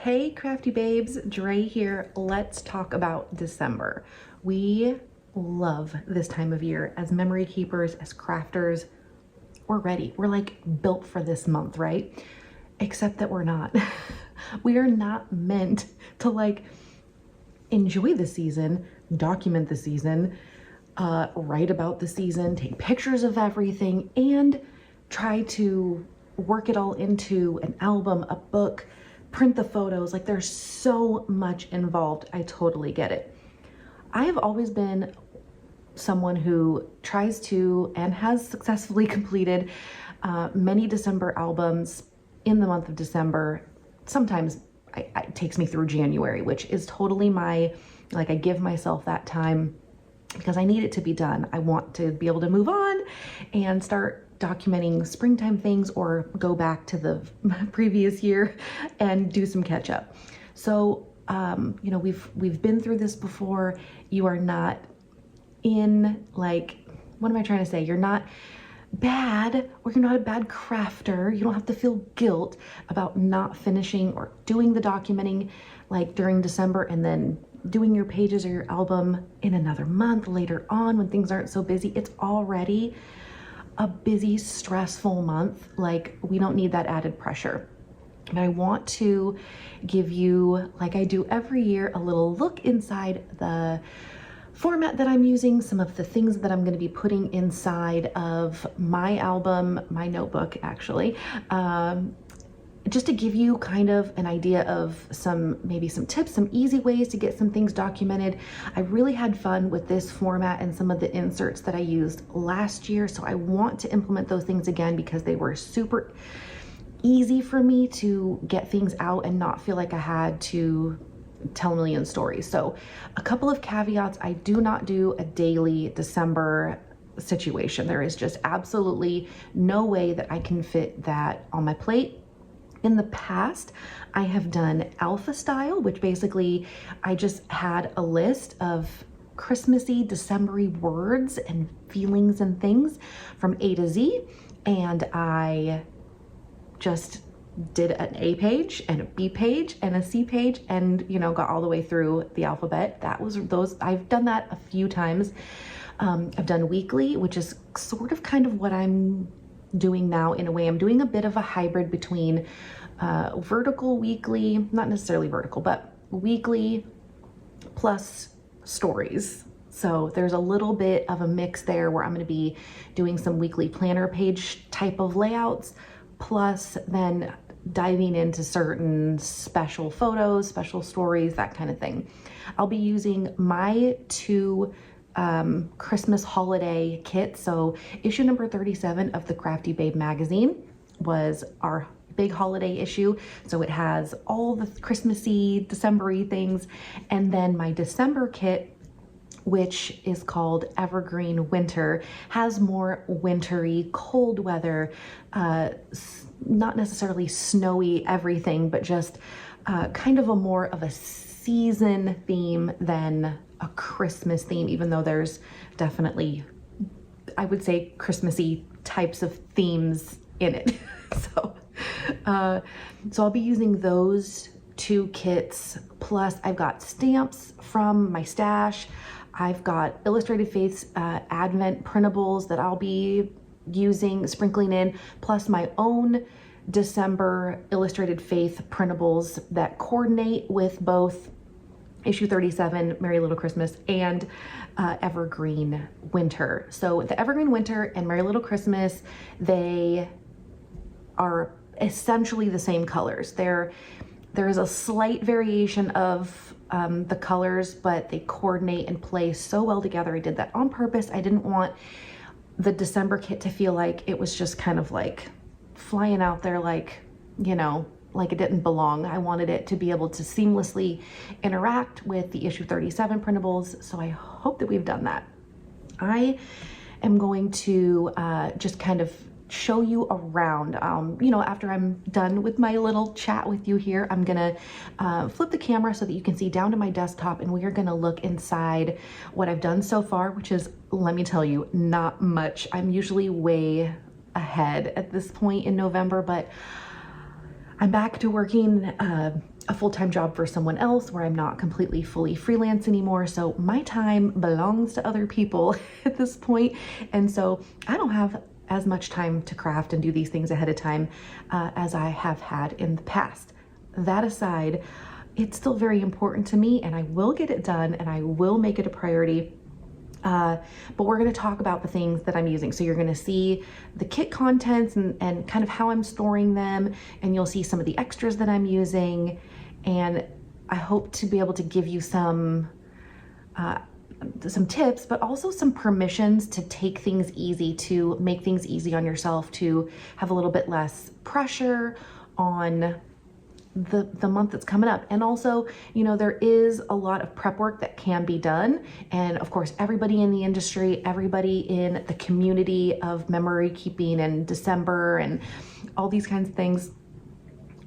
Hey crafty babes, Dre here. Let's talk about December. We love this time of year as memory keepers, as crafters. We're ready. We're like built for this month, right? Except that we're not. We are not meant to like enjoy the season, document the season, write about the season, take pictures of everything, and try to work it all into an album, a book, print the photos. Like there's so much involved. I totally get it. I have always been someone who tries to and has successfully completed many December albums in the month of December. Sometimes it takes me through January, which is totally my, like I give myself that time because I need it to be done. I want to be able to move on and start documenting springtime things or go back to the previous year and do some catch up. So, you know, we've been through this before. You are not in like, what am I trying to say? You're not bad, or you're not a bad crafter. You don't have to feel guilt about not finishing or doing the documenting like during December and then doing your pages or your album in another month later on when things aren't so busy. It's already a busy, stressful month. Like we don't need that added pressure. And I want to give you, like I do every year, a little look inside the format that I'm using, some of the things that I'm going to be putting inside of my album, my notebook actually, just to give you kind of an idea of maybe some tips, some easy ways to get some things documented. I really had fun with this format and some of the inserts that I used last year. So I want to implement those things again because they were super easy for me to get things out and not feel like I had to tell a million stories. So a couple of caveats: I do not do a daily December situation. There is just absolutely no way that I can fit that on my plate. In the past, I have done alpha style, which basically I just had a list of Christmassy, December-y words and feelings and things from A to Z, and I just did an A page and a B page and a C page and, you know, got all the way through the alphabet. I've done that a few times. I've done weekly, which is sort of kind of what I'm doing now in a way. I'm doing a bit of a hybrid between vertical weekly, not necessarily vertical, but weekly plus stories. So there's a little bit of a mix there where I'm going to be doing some weekly planner page type of layouts, plus then diving into certain special photos, special stories, that kind of thing. I'll be using my two Christmas holiday kits. So issue number 37 of the Crafty Babe magazine was our big holiday issue. So it has all the Christmassy, December-y things. And then my December kit, which is called Evergreen Winter, has more wintry, cold weather, not necessarily snowy everything, but just kind of a more of a season theme than a Christmas theme, even though there's definitely, I would say, Christmassy types of themes in it. So I'll be using those two kits, plus I've got stamps from my stash. I've got Illustrated Faith's Advent printables that I'll be using, sprinkling in, plus my own December Illustrated Faith printables that coordinate with both issue 37, Merry Little Christmas, and Evergreen Winter. So the Evergreen Winter and Merry Little Christmas, they are essentially the same colors. There is a slight variation of the colors, but they coordinate and play so well together. I did that on purpose. I didn't want the December kit to feel like it was just kind of like flying out there like, you know, like it didn't belong. I wanted it to be able to seamlessly interact with the issue 37 printables. So I hope that we've done that. I am going to just kind of show you around. You know, after I'm done with my little chat with you here, I'm gonna flip the camera so that you can see down to my desktop, and we are gonna look inside what I've done so far, which is, let me tell you, not much. I'm usually way ahead at this point in November, but I'm back to working a full-time job for someone else where I'm not completely fully freelance anymore. So my time belongs to other people at this point. And so I don't have as much time to craft and do these things ahead of time as I have had in the past. That aside, it's still very important to me and I will get it done and I will make it a priority. But we're going to talk about the things that I'm using. So you're going to see the kit contents and kind of how I'm storing them, and you'll see some of the extras that I'm using. And I hope to be able to give you some tips, but also some permissions to take things easy, to make things easy on yourself, to have a little bit less pressure on the month that's coming up. And also, you know, there is a lot of prep work that can be done. And of course, everybody in the industry, everybody in the community of memory keeping and December and all these kinds of things,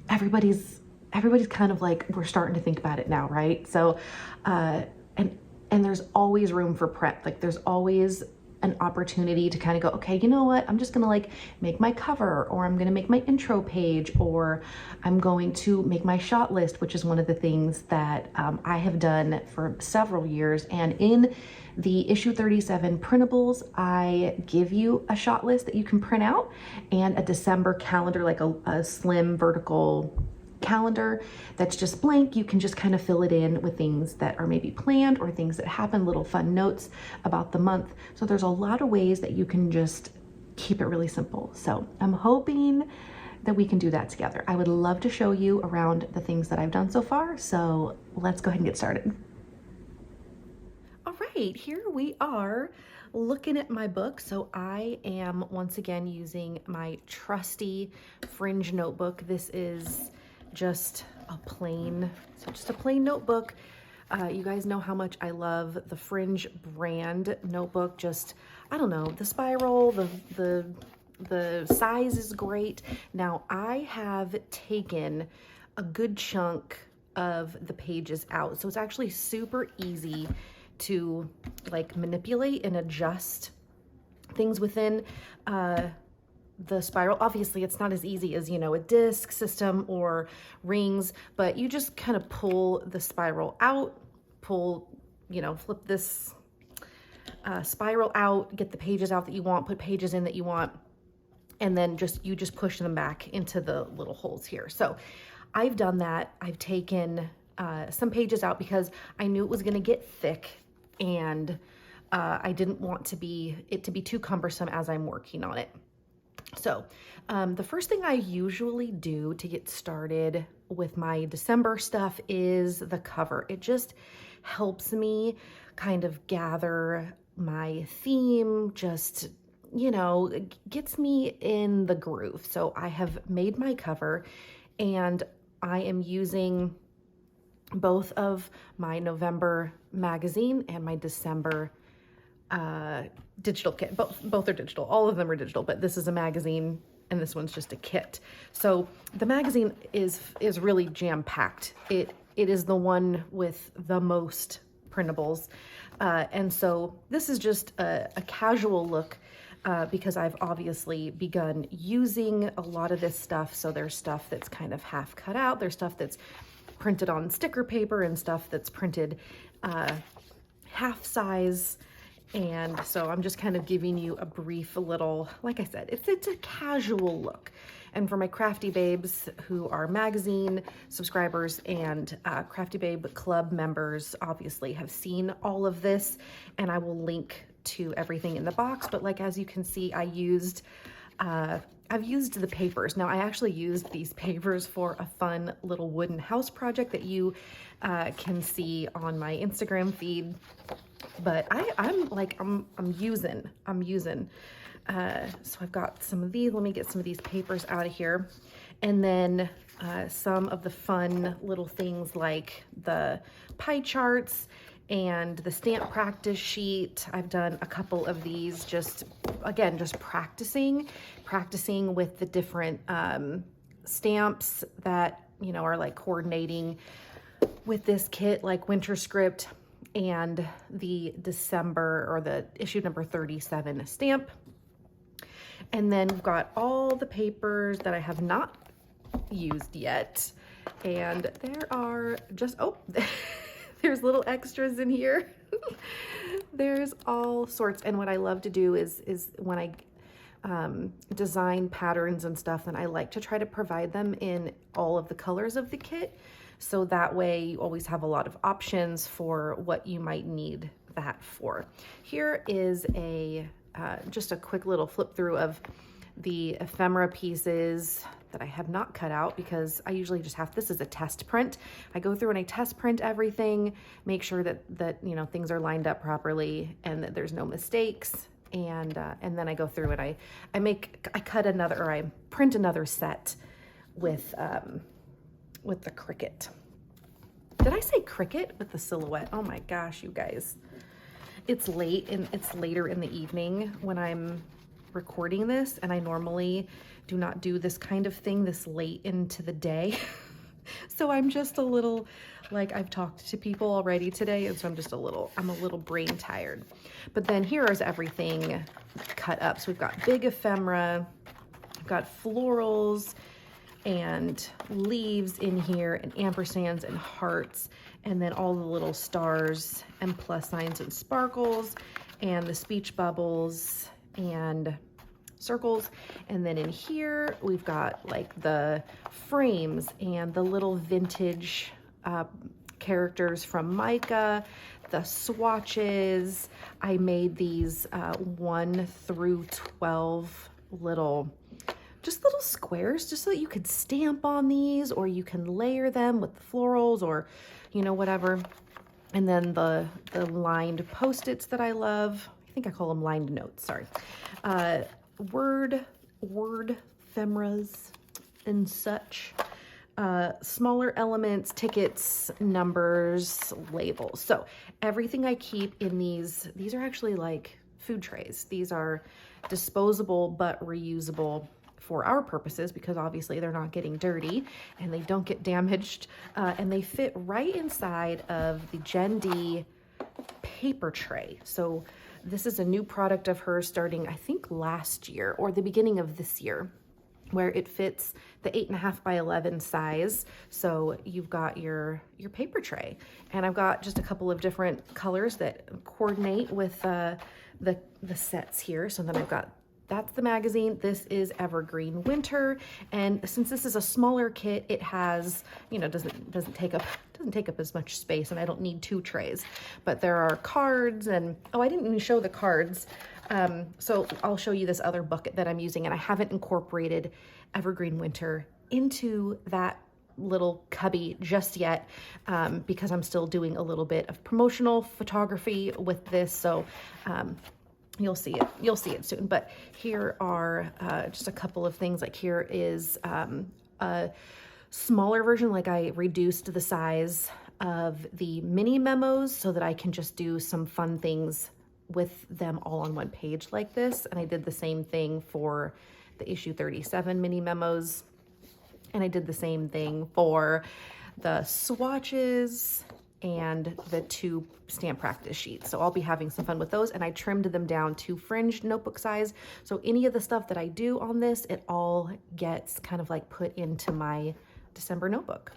everybody's kind of like, we're starting to think about it now, right? So, and there's always room for prep. Like there's always an opportunity to kind of go, okay, you know what? I'm just gonna like make my cover, or I'm gonna make my intro page, or I'm going to make my shot list, which is one of the things that I have done for several years. And in the issue 37 printables, I give you a shot list that you can print out and a December calendar, like a slim vertical calendar that's just blank. You can just kind of fill it in with things that are maybe planned or things that happen, little fun notes about the month. So there's a lot of ways that you can just keep it really simple. So I'm hoping that we can do that together. I would love to show you around the things that I've done so far. So let's go ahead and get started. All right, here we are looking at my book. So I am once again using my trusty Fringe notebook. This is just a plain notebook. You guys know how much I love the Fringe brand notebook. Just, I don't know, the spiral, the size is great. Now I have taken a good chunk of the pages out. So it's actually super easy to like manipulate and adjust things within the spiral. Obviously it's not as easy as, you know, a disc system or rings, but you just kind of pull the spiral out, flip this spiral out, get the pages out that you want, put pages in that you want, and then you just push them back into the little holes here. So I've done that. I've taken some pages out because I knew it was going to get thick, and I didn't want it to be too cumbersome as I'm working on it. So the first thing I usually do to get started with my December stuff is the cover. It just helps me kind of gather my theme, just, you know, gets me in the groove. So I have made my cover, and I am using both of my November magazine and my December digital kit. Both are digital. All of them are digital, but this is a magazine and this one's just a kit. So the magazine is really jam-packed. It is the one with the most printables. And so this is just a casual look because I've obviously begun using a lot of this stuff. So there's stuff that's kind of half cut out. There's stuff that's printed on sticker paper and stuff that's printed half size. And so I'm just kind of giving you a brief little, like I said, it's a casual look. And for my Crafty Babes who are magazine subscribers and Crafty Babe Club members, obviously have seen all of this, and I will link to everything in the box. But like, as you can see, I've used the papers. Now I actually used these papers for a fun little wooden house project that you can see on my Instagram feed. But I'm using. So I've got some of these. Let me get some of these papers out of here. And then some of the fun little things like the pie charts and the stamp practice sheet. I've done a couple of these just practicing with the different stamps that, you know, are like coordinating with this kit, like Winter Script and the December, or the issue number 37 stamp. And then we've got all the papers that I have not used yet. And there are just, oh, there's little extras in here. There's all sorts. And what I love to do is when I design patterns and stuff, and I like to try to provide them in all of the colors of the kit. So that way you always have a lot of options for what you might need that for. Here is a just a quick little flip through of the ephemera pieces that I have not cut out because I usually just have, this is a test print. I go through and I test print everything, make sure that you know, things are lined up properly and that there's no mistakes. And then I go through and I cut another, or I print another set with the Cricut. Did I say Cricut with the silhouette? Oh my gosh, you guys. It's late and it's later in the evening when I'm recording this, and I normally do not do this kind of thing this late into the day. So I'm just a little, like, I've talked to people already today, and so I'm a little brain tired. But then here is everything cut up. So we've got big ephemera, we've got florals and leaves in here, and ampersands and hearts, and then all the little stars and plus signs and sparkles, and the speech bubbles and circles. And then in here we've got like the frames and the little vintage characters from Micah, the swatches. I made these 1 through 12 little squares just so that you could stamp on these, or you can layer them with the florals, or you know, whatever. And then the lined Post-its that I love. I think I call them lined notes, sorry. Word ephemeras and such. Smaller elements, tickets, numbers, labels. So everything I keep in these are actually like food trays. These are disposable but reusable for our purposes, because obviously they're not getting dirty and they don't get damaged, and they fit right inside of the Jen D paper tray. So this is a new product of hers starting, I think, last year or the beginning of this year, where it fits the 8.5 by 11 size. So you've got your paper tray, and I've got just a couple of different colors that coordinate with the sets here. So then I've got, that's the magazine. This is Evergreen Winter, and since this is a smaller kit, it has, you know, doesn't take up as much space, and I don't need 2 trays. But there are cards, and oh, I didn't even show the cards. So I'll show you this other bucket that I'm using, and I haven't incorporated Evergreen Winter into that little cubby just yet, because I'm still doing a little bit of promotional photography with this. So you'll see it soon. But here are just a couple of things. Like here is a smaller version, like I reduced the size of the mini memos so that I can just do some fun things with them all on one page like this. And I did the same thing for the issue 37 mini memos, and I did the same thing for the swatches and the 2 stamp practice sheets. So I'll be having some fun with those, and I trimmed them down to fringed notebook size. So any of the stuff that I do on this, it all gets kind of like put into my December notebook.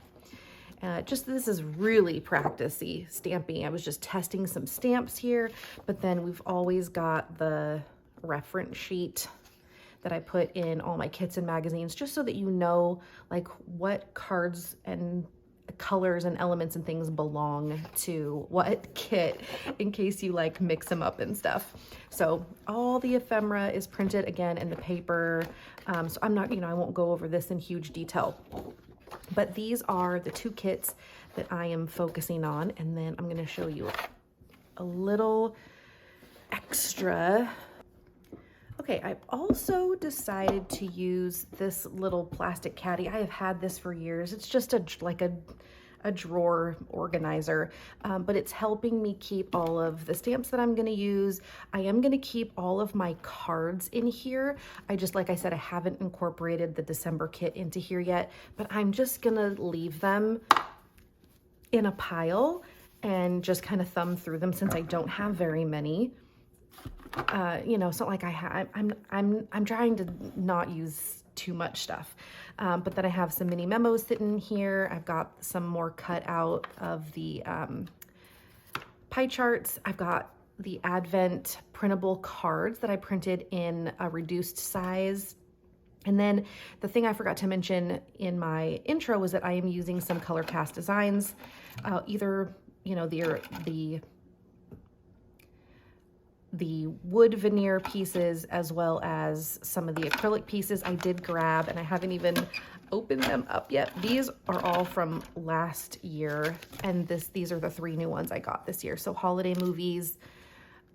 This is really practice-y stamping. I was just testing some stamps here, but then we've always got the reference sheet that I put in all my kits and magazines, just so that you know like what cards and colors and elements and things belong to what kit, in case you like mix them up and stuff. So all the ephemera is printed again in the paper. So I'm not, I won't go over this in huge detail, but these are the 2 kits that I am focusing on. And then I'm going to show you a little extra. Okay, I've also decided to use this little plastic caddy. I have had this for years. It's just like a drawer organizer, but it's helping me keep all of the stamps that I'm going to use. I am going to keep all of my cards in here. Like I said, I haven't incorporated the December kit into here yet, but I'm just going to leave them in a pile and just kind of thumb through them, since I don't have very many. It's not like I'm trying to not use too much stuff. But then I have some mini memos sitting here. I've got some more cut out of the pie charts. I've got the Advent printable cards that I printed in a reduced size. And then the thing I forgot to mention in my intro was that I am using some Color Cast Designs, either, you know, the wood veneer pieces as well as some of the acrylic pieces I did grab, and I haven't even opened them up yet. These are all from last year, and these are the 3 new ones I got this year. So holiday movies,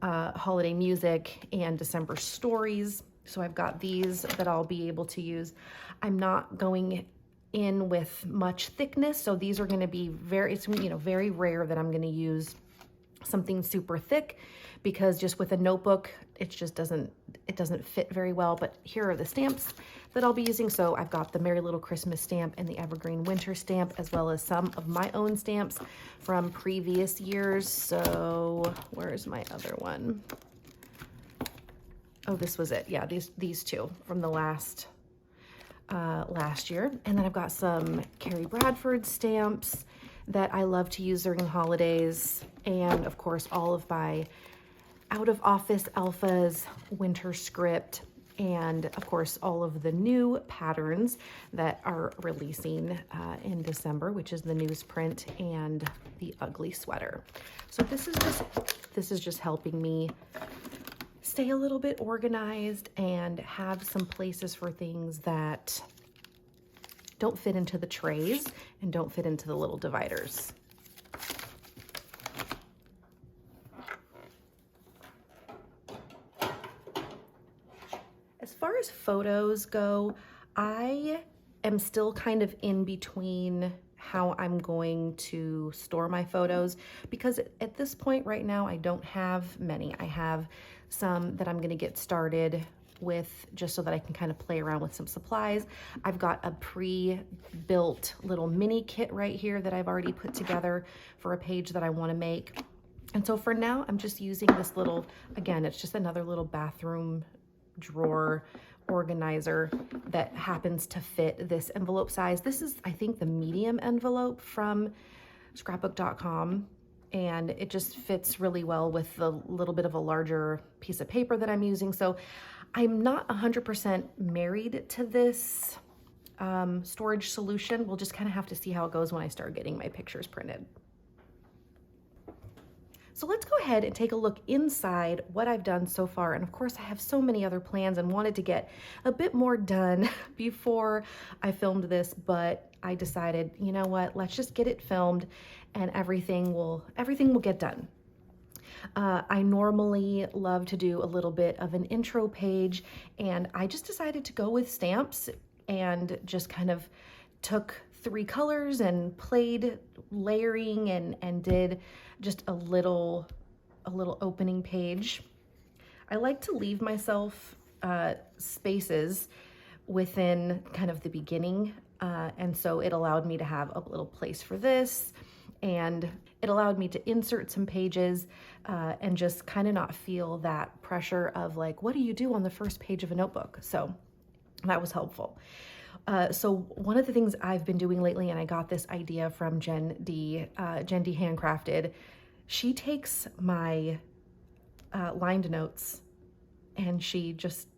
holiday music, and December stories. So I've got these that I'll be able to use. I'm not going in with much thickness, so these are going to be very rare that I'm going to use something super thick, because just with a notebook it doesn't fit very well. But here are the stamps that I'll be using. So I've got the Merry Little Christmas stamp and the Evergreen Winter stamp, as well as some of my own stamps from previous years. So where's my other one? Oh, this was it. Yeah, these 2 from the last year. And then I've got some Carrie Bradford stamps that I love to use during holidays, and of course all of my Out of Office Alphas winter script, and of course all of the new patterns that are releasing in December, which is the newsprint and the ugly sweater. So this is just helping me stay a little bit organized and have some places for things that don't fit into the trays and don't fit into the little dividers. As far as photos go, I am still kind of in between how I'm going to store my photos, because at this point right now I don't have many. I have some that I'm going to get started with just so that I can kind of play around with some supplies. I've got a pre-built little mini kit right here that I've already put together for a page that I want to make. And so for now, I'm just using this little, again, it's just another little bathroom drawer organizer that happens to fit this envelope size. This is, I think, the medium envelope from scrapbook.com. And it just fits really well with the little bit of a larger piece of paper that I'm using. So I'm not 100% married to this storage solution. We'll just kind of have to see how it goes when I start getting my pictures printed. So let's go ahead and take a look inside what I've done so far. And of course I have so many other plans and wanted to get a bit more done before I filmed this, but I decided, you know what, let's just get it filmed and everything will get done. I normally love to do a little bit of an intro page, and I just decided to go with stamps and just kind of took 3 colors and played layering and did just a little opening page. I like to leave myself spaces within kind of the beginning, and so it allowed me to have a little place for this, and it allowed me to insert some pages and just kind of not feel that pressure of like, what do you do on the first page of a notebook? So that was helpful. So one of the things I've been doing lately, and I got this idea from Jen D Handcrafted, she takes my lined notes and she just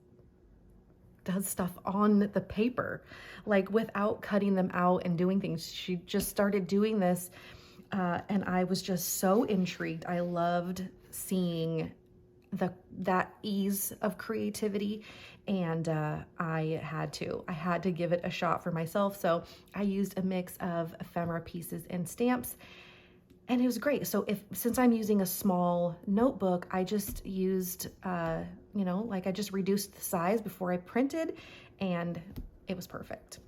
does stuff on the paper, like without cutting them out and doing things. She just started doing this and I was just so intrigued. I loved seeing that ease of creativity, and I had to give it a shot for myself. So I used a mix of ephemera pieces and stamps, and it was great. So since I'm using a small notebook, I just used I just reduced the size before I printed, and it was perfect.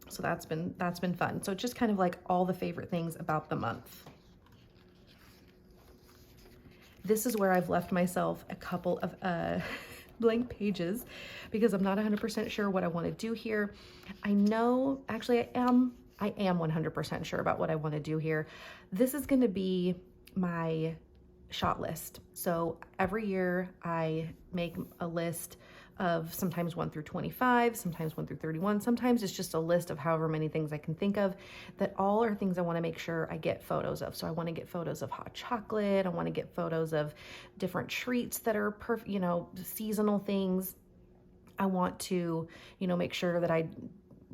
So that's been fun. So just kind of like all the favorite things about the month. This is where I've left myself a couple of blank pages because I'm not 100% sure what I want to do here. I know, actually I am 100% sure about what I want to do here. This is going to be my shot list. So every year I make a list of sometimes 1 through 25, sometimes 1 through 31. Sometimes it's just a list of however many things I can think of that all are things I want to make sure I get photos of. So I want to get photos of hot chocolate. I want to get photos of different treats that are perfect, you know, seasonal things. I want to, you know, make sure that I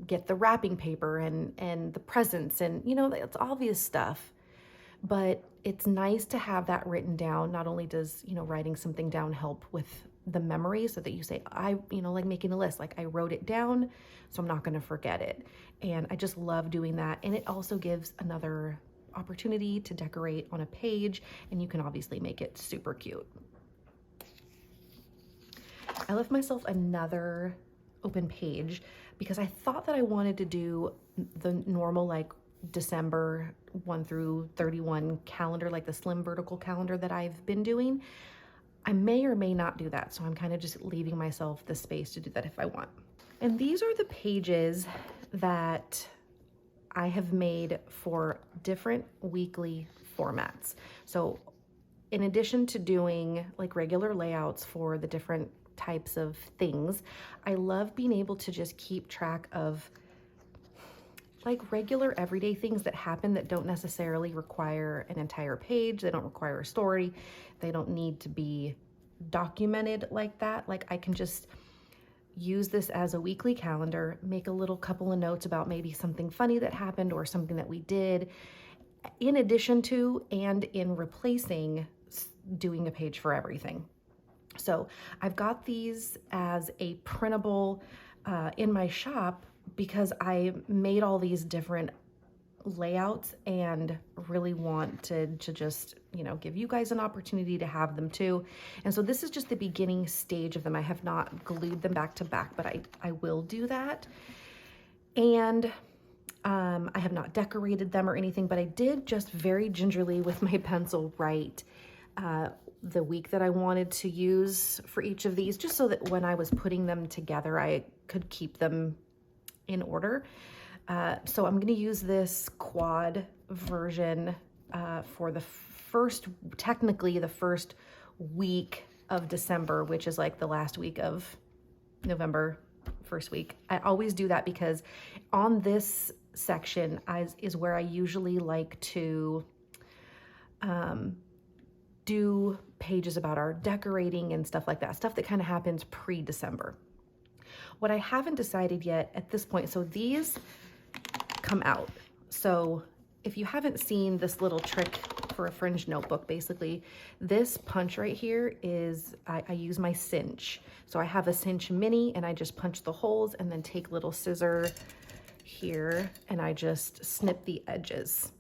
get the wrapping paper and the presents, and, you know, it's obvious stuff, but it's nice to have that written down. Not only does, you know, writing something down help with the memory so that you say, you know, like making a list, like I wrote it down, so I'm not going to forget it. And I just love doing that. And it also gives another opportunity to decorate on a page, and you can obviously make it super cute. I left myself another open page because I thought that I wanted to do the normal like December 1 through 31 calendar, like the slim vertical calendar that I've been doing. I may or may not do that, so I'm kind of just leaving myself the space to do that if I want. And these are the pages that I have made for different weekly formats. So in addition to doing like regular layouts for the different types of things, I love being able to just keep track of like regular everyday things that happen that don't necessarily require an entire page. They don't require a story. They don't need to be documented like that. Like I can just use this as a weekly calendar, make a little couple of notes about maybe something funny that happened or something that we did, in addition to and in replacing doing a page for everything. So I've got these as a printable in my shop because I made all these different layouts and really want to just, you know, give you guys an opportunity to have them too. And so this is just the beginning stage of them. I have not glued them back to back, but I will do that. And I have not decorated them or anything, but I did just very gingerly with my pencil write the week that I wanted to use for each of these, just so that when I was putting them together, I could keep them in order. So I'm going to use this quad version for technically the first week of December, which is like the last week of November, first week. I always do that because on this section is where I usually like to do pages about our decorating and stuff like that, stuff that kind of happens pre-December. What I haven't decided yet at this point, so these come out. So if you haven't seen this little trick for a fringed notebook, basically this punch right here is, I use my cinch. So I have a cinch mini and I just punch the holes and then take little scissor here and I just snip the edges.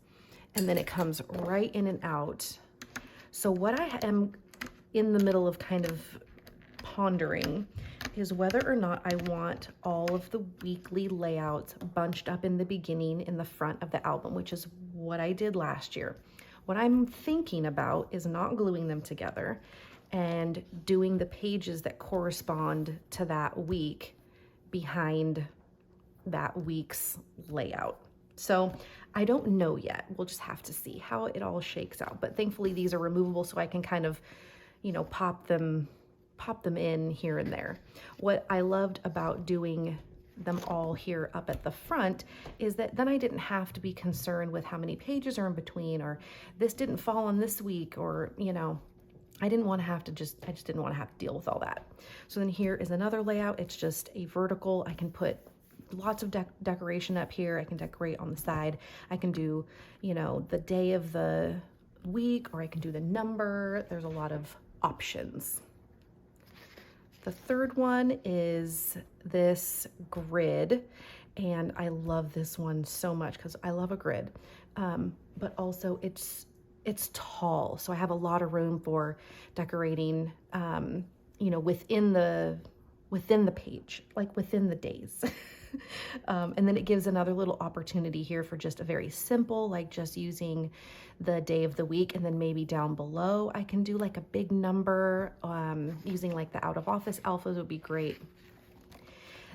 And then it comes right in and out. So what I am in the middle of kind of pondering is whether or not I want all of the weekly layouts bunched up in the beginning in the front of the album, which is what I did last year. What I'm thinking about is not gluing them together and doing the pages that correspond to that week behind that week's layout. So I don't know yet. We'll just have to see how it all shakes out. But thankfully these are removable, so I can kind of, you know, pop them in here and there. What I loved about doing them all here up at the front is that then I didn't have to be concerned with how many pages are in between, or this didn't fall on this week, or, you know, I just didn't want to have to deal with all that. So then here is another layout. It's just a vertical. I can put lots of decoration up here. I can decorate on the side. I can do, you know, the day of the week, or I can do the number. There's a lot of options. The third one is this grid, and I love this one so much because I love a grid, but also it's tall, so I have a lot of room for decorating, you know, within the page, like within the days. And then it gives another little opportunity here for just a very simple, like just using the day of the week, and then maybe down below I can do like a big number, using like the out of office alphas would be great.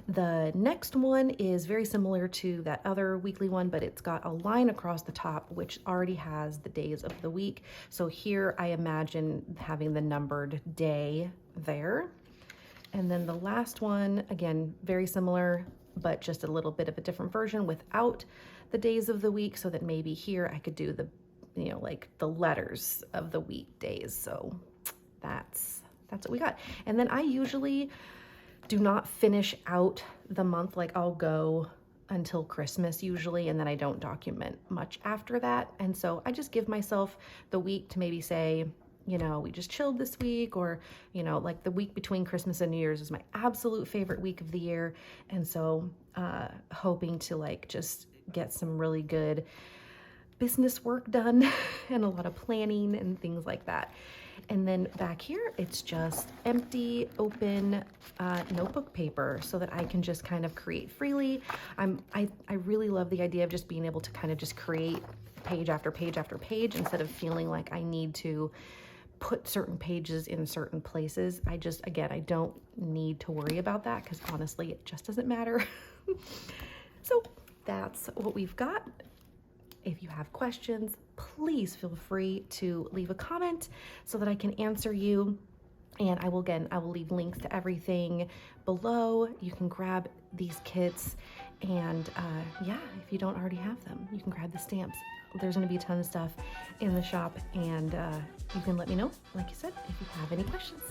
The next one is very similar to that other weekly one, but it's got a line across the top which already has the days of the week. So here I imagine having the numbered day there. And then the last one, again, very similar, but just a little bit of a different version without the days of the week, so that maybe here I could do the, you know, like the letters of the weekdays. So that's what we got. And then I usually do not finish out the month. Like I'll go until Christmas usually, and then I don't document much after that. And so I just give myself the week to maybe say, you know, we just chilled this week, or, you know, like the week between Christmas and New Year's is my absolute favorite week of the year. And so hoping to like just get some really good business work done and a lot of planning and things like that. And then back here, it's just empty, open notebook paper so that I can just kind of create freely. I really love the idea of just being able to kind of just create page after page after page instead of feeling like I need to put certain pages in certain places. I don't need to worry about that because honestly, it just doesn't matter. So that's what we've got. If you have questions, please feel free to leave a comment so that I can answer you. And I will leave links to everything below. You can grab these kits, and yeah, if you don't already have them, you can grab the stamps. There's gonna be a ton of stuff in the shop, and you can let me know, like you said, if you have any questions.